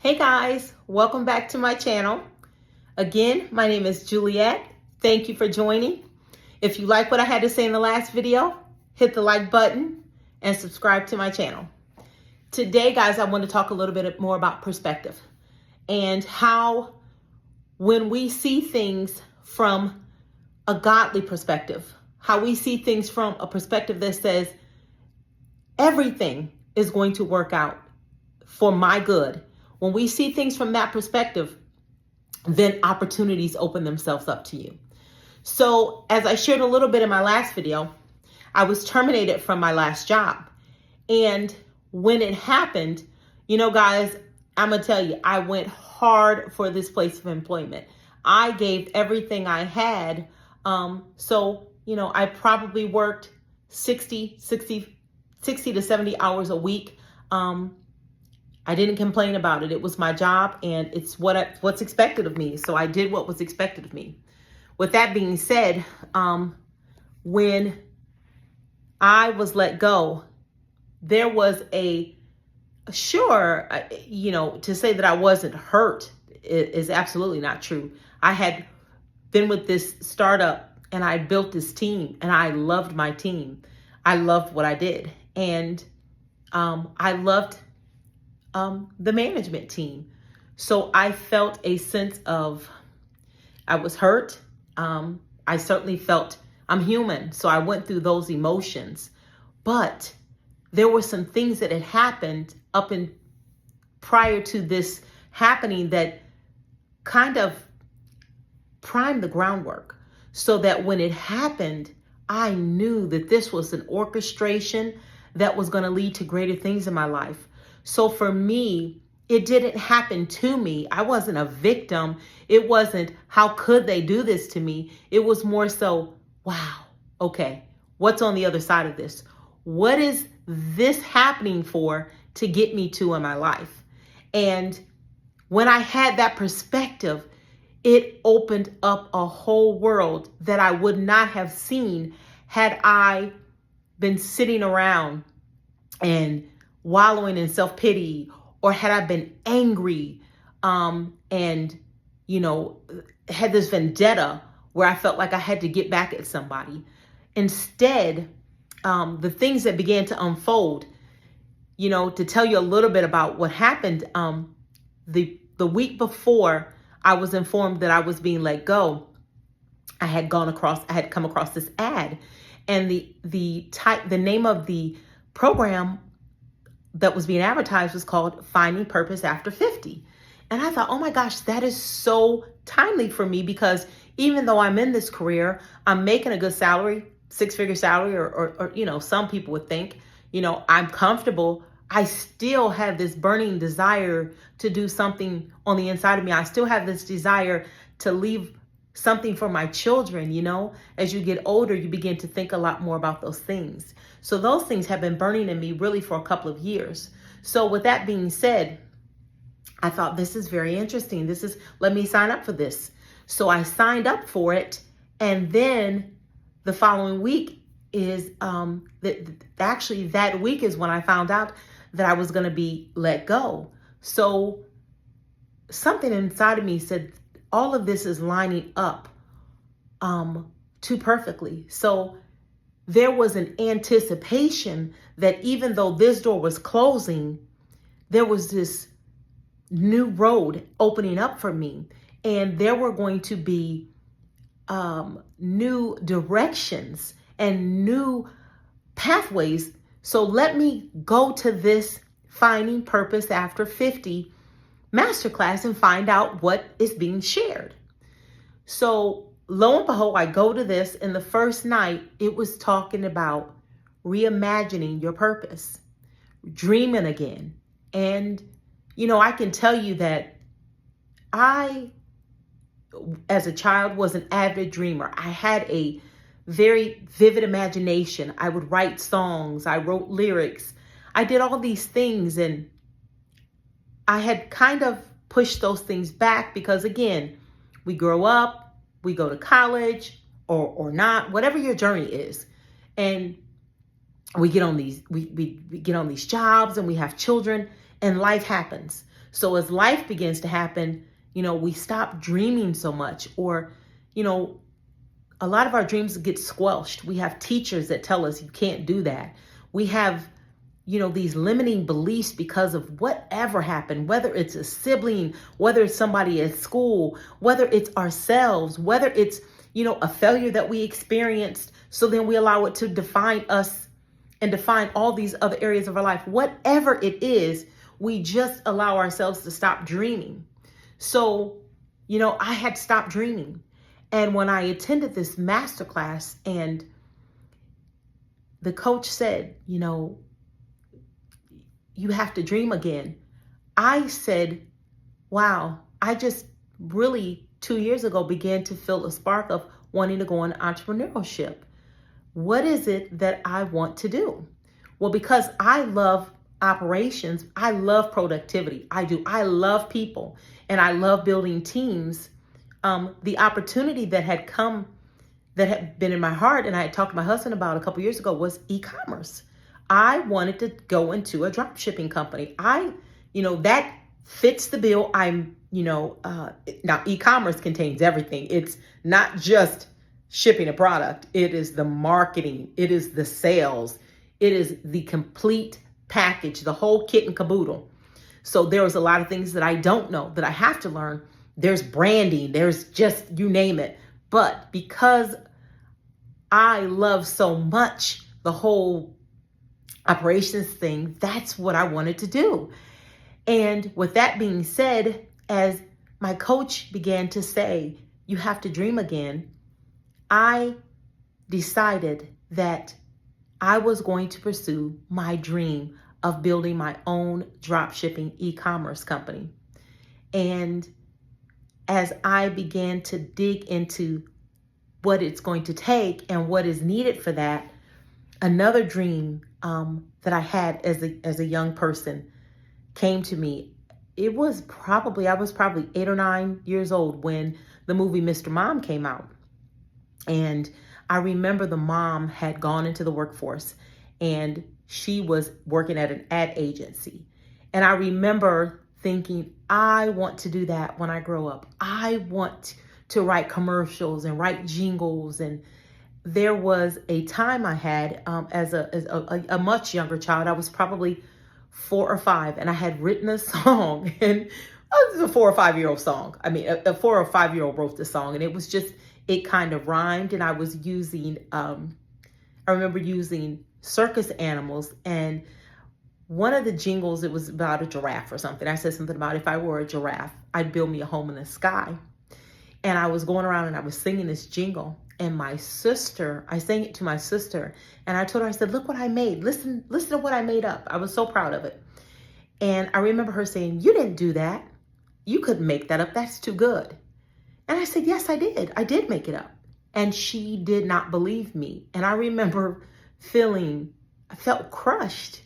Hey guys, welcome back to my channel. Again, my name is Juliet. Thank you for joining. If you like what I had to say in the last video, hit the like button and subscribe to my channel. Today, guys, I want to talk a little bit more about perspective and how when we see things from a godly perspective, how we see things from a perspective that says everything is going to work out for my good. When we see things from that perspective, then opportunities open themselves up to you. So as I shared a little bit in my last video, I was terminated from my last job. And when it happened, guys, I'm going to tell you, I went hard for this place of employment. I gave everything I had. I probably worked 60 to 70 hours a week. I didn't complain about it. It was my job and it's what's expected of me. So I did what was expected of me. With that being said, when I was let go, there was to say that I wasn't hurt is absolutely not true. I had been with this startup and I built this team and I loved my team. I loved what I did. And I loved the management team. So I felt a sense of, I was hurt. I certainly felt I'm human. So I went through those emotions, but there were some things that had happened prior to this happening that kind of primed the groundwork so that when it happened, I knew that this was an orchestration that was going to lead to greater things in my life. So for me, it didn't happen to me. I wasn't a victim. It wasn't, how could they do this to me? It was more so, wow, okay, what's on the other side of this? What is this happening for to get me to in my life? And when I had that perspective, it opened up a whole world that I would not have seen had I been sitting around and wallowing in self-pity, or had I been angry and had this vendetta where I felt like I had to get back at somebody. Instead, the things that began to unfold, to tell you a little bit about what happened, the week before I was informed that I was being let go, I had come across this ad, and the name of the program that was being advertised was called Finding Purpose After 50. And I thought, oh my gosh, that is so timely for me, because even though I'm in this career, I'm making a good salary, 6-figure salary, or some people would think, I'm comfortable. I still have this burning desire to do something on the inside of me. I still have this desire to leave something for my children. As you get older, you begin to think a lot more about those things. So those things have been burning in me really for a couple of years. So with that being said, I thought, this is very interesting. Let me sign up for this. So I signed up for it. And then the following week is, that week is when I found out that I was going to be let go. So something inside of me said, all of this is lining up too perfectly. So there was an anticipation that even though this door was closing, there was this new road opening up for me. And there were going to be new directions and new pathways. So let me go to this Finding Purpose After 50 masterclass and find out what is being shared. So lo and behold, I go to this, and the first night it was talking about reimagining your purpose, dreaming again. And, I can tell you that I, as a child, was an avid dreamer. I had a very vivid imagination. I would write songs. I wrote lyrics. I did all these things, and I had kind of pushed those things back because, again, we grow up, we go to college or not, whatever your journey is. And we get on these, we get on these jobs, and we have children, and life happens. So as life begins to happen, we stop dreaming so much, or, a lot of our dreams get squelched. We have teachers that tell us you can't do that. We have, these limiting beliefs because of whatever happened, whether it's a sibling, whether it's somebody at school, whether it's ourselves, whether it's, a failure that we experienced. So then we allow it to define us and define all these other areas of our life. Whatever it is, we just allow ourselves to stop dreaming. So, I had stopped dreaming. And when I attended this masterclass and the coach said, you have to dream again, I said, wow, I just really 2 years ago began to feel a spark of wanting to go into entrepreneurship. What is it that I want to do? Well, because I love operations, I love productivity. I do. I love people and I love building teams. The opportunity that had come, that had been in my heart, and I had talked to my husband about a couple years ago, was e-commerce. I wanted to go into a drop shipping company. That fits the bill. Now e-commerce contains everything. It's not just shipping a product. It is the marketing. It is the sales. It is the complete package, the whole kit and caboodle. So there's a lot of things that I don't know that I have to learn. There's branding, there's just, you name it. But because I love so much the whole operations thing, that's what I wanted to do. And with that being said, as my coach began to say, you have to dream again, I decided that I was going to pursue my dream of building my own drop shipping e-commerce company. And as I began to dig into what it's going to take and what is needed for that, another dream that I had as a young person came to me. I was probably 8 or 9 years old when the movie Mr. Mom came out. And I remember the mom had gone into the workforce and she was working at an ad agency. And I remember thinking, I want to do that when I grow up. I want to write commercials and write jingles. And there was a time I had as a much younger child. I was probably 4 or 5, and I had written a song, and it was a 4 or 5-year-old song. I mean, a 4 or 5-year-old wrote the song, and it was just, it kind of rhymed, and I was using, I remember using circus animals, and one of the jingles, it was about a giraffe or something. I said something about if I were a giraffe, I'd build me a home in the sky. And I was going around and I was singing this jingle. And my sister, I sang it to my sister. And I told her, I said, look what I made. Listen to what I made up. I was so proud of it. And I remember her saying, you didn't do that. You couldn't make that up. That's too good. And I said, yes, I did. I did make it up. And she did not believe me. And I remember I felt crushed.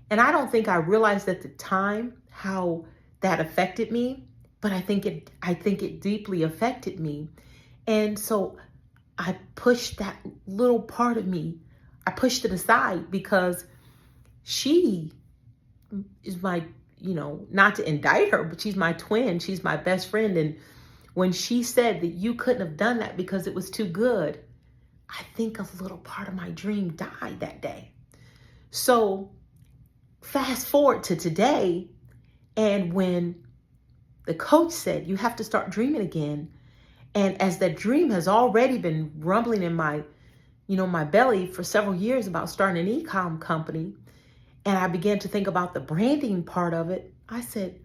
And I don't think I realized at the time how that affected me, but I think it deeply affected me. And so I pushed that little part of me, I pushed it aside because she is my, not to indict her, but she's my twin. She's my best friend. And when she said that you couldn't have done that because it was too good, I think a little part of my dream died that day. So fast forward to today, and when the coach said, you have to start dreaming again. And as that dream has already been rumbling in my, my belly for several years about starting an e-com company, and I began to think about the branding part of it, I said,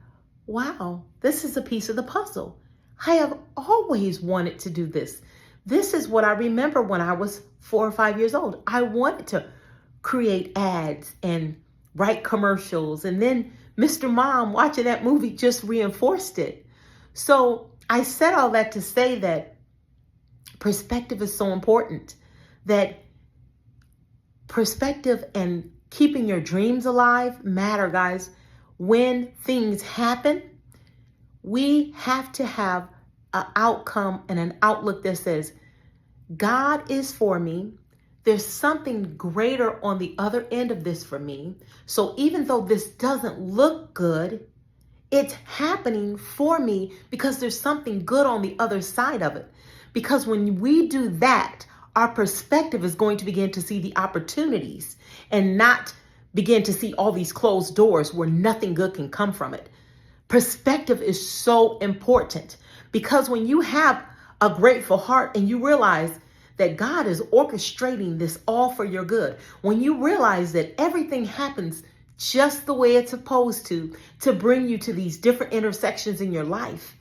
wow, this is a piece of the puzzle. I have always wanted to do this. This is what I remember when I was 4 or 5 years old. I wanted to create ads and write commercials. And then Mr. Mom, watching that movie, just reinforced it. So I said all that to say that perspective is so important, that perspective and keeping your dreams alive matter, guys. When things happen, we have to have an outcome and an outlook that says, God is for me. There's something greater on the other end of this for me. So even though this doesn't look good, It's happening for me because there's something good on the other side of it. Because when we do that, our perspective is going to begin to see the opportunities and not begin to see all these closed doors where nothing good can come from it. Perspective is so important because when you have a grateful heart and you realize that God is orchestrating this all for your good, when you realize that everything happens just the way it's supposed to bring you to these different intersections in your life,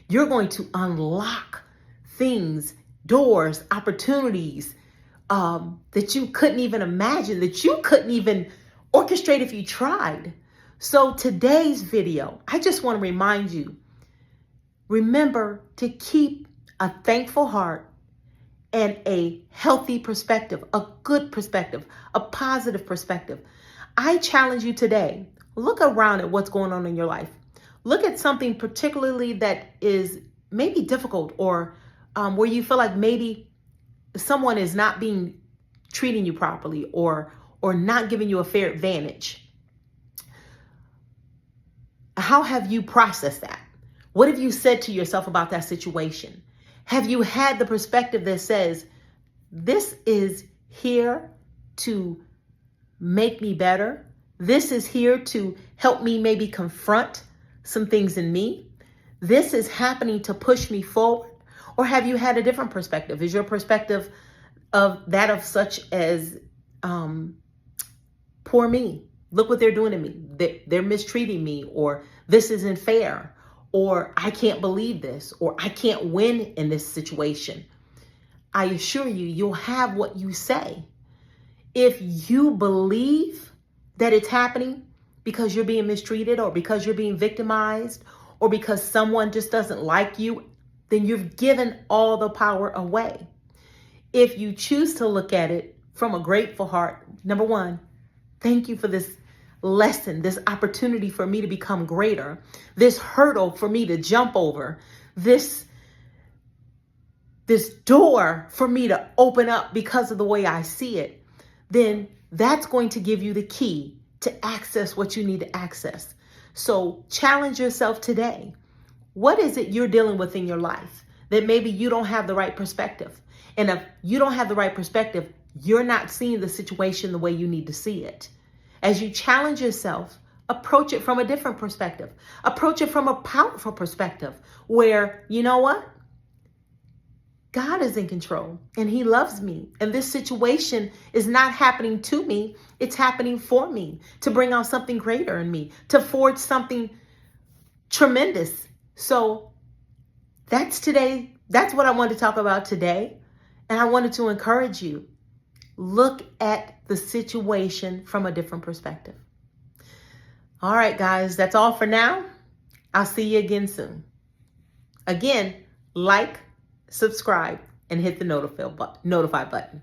you're going to unlock things, doors, opportunities that you couldn't even imagine, that you couldn't even orchestrate if you tried. So today's video, I just want to remind you, remember to keep a thankful heart and a healthy perspective, a good perspective, a positive perspective. I challenge you today, look around at what's going on in your life. Look at something particularly that is maybe difficult or where you feel like maybe someone is not treating you properly or not giving you a fair advantage. How have you processed that? What have you said to yourself about that situation? Have you had the perspective that says, this is here to make me better? This is here to help me maybe confront some things in me. This is happening to push me forward. Or have you had a different perspective? Is your perspective of that of such as, poor me? Look what they're doing to me. They're mistreating me, or this isn't fair, or I can't believe this, or I can't win in this situation. I assure you, you'll have what you say. If you believe that it's happening because you're being mistreated or because you're being victimized or because someone just doesn't like you, then you've given all the power away. If you choose to look at it from a grateful heart, number one, thank you for this lesson, this opportunity for me to become greater, this hurdle for me to jump over, this door for me to open up because of the way I see it, then that's going to give you the key to access what you need to access. So challenge yourself today. What is it you're dealing with in your life that maybe you don't have the right perspective? And if you don't have the right perspective, you're not seeing the situation the way you need to see it. As you challenge yourself, approach it from a different perspective. Approach it from a powerful perspective where, you know what? God is in control and he loves me. And this situation is not happening to me. It's happening for me to bring out something greater in me, to forge something tremendous. So that's today. That's what I wanted to talk about today. And I wanted to encourage you. Look at the situation from a different perspective. All right, guys, that's all for now. I'll see you again soon. Again, like, subscribe, and hit the notify button.